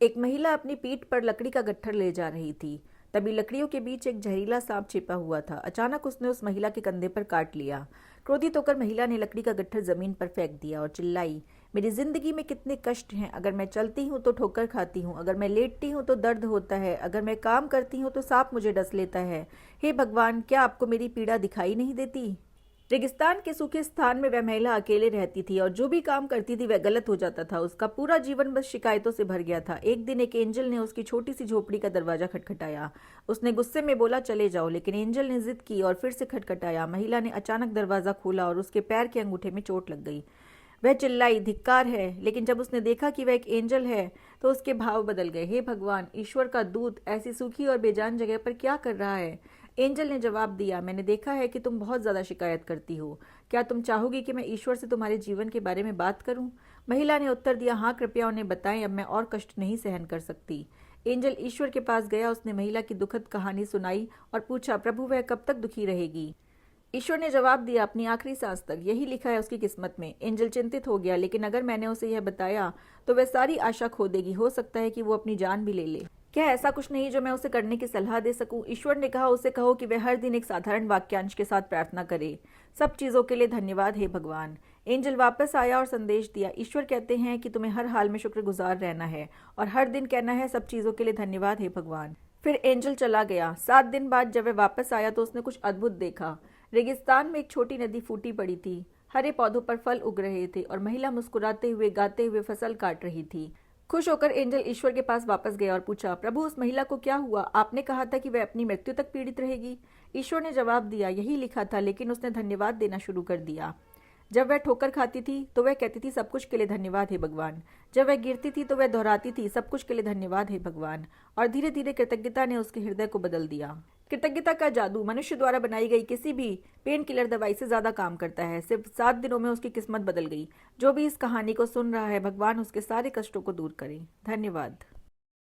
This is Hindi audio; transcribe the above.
एक महिला अपनी पीठ पर लकड़ी का गट्ठर ले जा रही थी। तभी लकड़ियों के बीच एक जहरीला सांप छिपा हुआ था। अचानक उसने उस महिला के कंधे पर काट लिया। क्रोधित होकर महिला ने लकड़ी का गट्ठर जमीन पर फेंक दिया और चिल्लाई, मेरी जिंदगी में कितने कष्ट हैं। अगर मैं चलती हूँ तो ठोकर खाती हूँ, अगर मैं लेटती हूँ तो दर्द होता है, अगर मैं काम करती हूँ तो सांप मुझे डस लेता है। हे भगवान, क्या आपको मेरी पीड़ा दिखाई नहीं देती? रेगिस्तान के सूखे स्थान में वह महिला अकेले रहती थी और जो भी काम करती थी वह गलत हो जाता था। उसका पूरा जीवन बस शिकायतों से भर गया था। एक दिन एक एंजल ने उसकी छोटी सी झोपड़ी का दरवाजा खटखटाया। उसने गुस्से में बोला, चले जाओ, लेकिन एंजल ने जिद की और फिर से खटखटाया। महिला ने अचानक दरवाजा खोला और उसके पैर के अंगूठे में चोट लग गई। वह चिल्लाई, धिक्कार है। लेकिन जब उसने देखा कि वह एक एंजल है तो उसके भाव बदल गए। हे भगवान, ईश्वर का दूत ऐसी सूखी और बेजान जगह पर क्या कर रहा है? एंजल ने जवाब दिया, मैंने देखा है कि तुम बहुत ज्यादा शिकायत करती हो। क्या तुम चाहोगी कि मैं ईश्वर से तुम्हारे जीवन के बारे में बात करूं? महिला ने उत्तर दिया, हाँ, कृपया उन्हें बताएं, अब मैं और कष्ट नहीं सहन कर सकती। एंजल ईश्वर के पास गया। उसने महिला की दुखद कहानी सुनाई और पूछा, प्रभु, वह कब तक दुखी रहेगी? ईश्वर ने जवाब दिया, अपनी आखिरी सांस तक। यही लिखा है उसकी किस्मत में। एंजल चिंतित हो गया, लेकिन अगर मैंने उसे यह बताया तो वह सारी आशा खो देगी। हो सकता है कि वो अपनी जान भी ले ले। क्या ऐसा कुछ नहीं जो मैं उसे करने की सलाह दे सकूं? ईश्वर ने कहा, उसे कहो कि वह हर दिन एक साधारण वाक्यांश के साथ प्रार्थना करे, सब चीजों के लिए धन्यवाद हे भगवान। एंजल वापस आया और संदेश दिया, ईश्वर कहते हैं कि तुम्हें हर हाल में शुक्रगुजार रहना है और हर दिन कहना है, सब चीजों के लिए धन्यवाद हे भगवान। फिर एंजल चला गया। 7 दिन बाद जब वह वापस आया तो उसने कुछ अद्भुत देखा। रेगिस्तान में एक छोटी नदी फूटी पड़ी थी। हरे पौधों पर फल उग रहे थे और महिला मुस्कुराते हुए गाते हुए फसल काट रही थी। खुश होकर एंजल ईश्वर के पास वापस गया और पूछा, प्रभु, उस महिला को क्या हुआ? आपने कहा था कि वह अपनी मृत्यु तक पीड़ित रहेगी। ईश्वर ने जवाब दिया, यही लिखा था, लेकिन उसने धन्यवाद देना शुरू कर दिया। जब वह ठोकर खाती थी तो वह कहती थी, सब कुछ के लिए धन्यवाद हे भगवान। जब वह गिरती थी तो वह दोहराती थी, सब कुछ के लिए धन्यवाद हे भगवान। और धीरे धीरे कृतज्ञता ने उसके हृदय को बदल दिया। कृतज्ञता का जादू मनुष्य द्वारा बनाई गई किसी भी पेन किलर दवाई से ज्यादा काम करता है। सिर्फ 7 दिनों में उसकी किस्मत बदल गई। जो भी इस कहानी को सुन रहा है, भगवान उसके सारे कष्टों को दूर करे। धन्यवाद।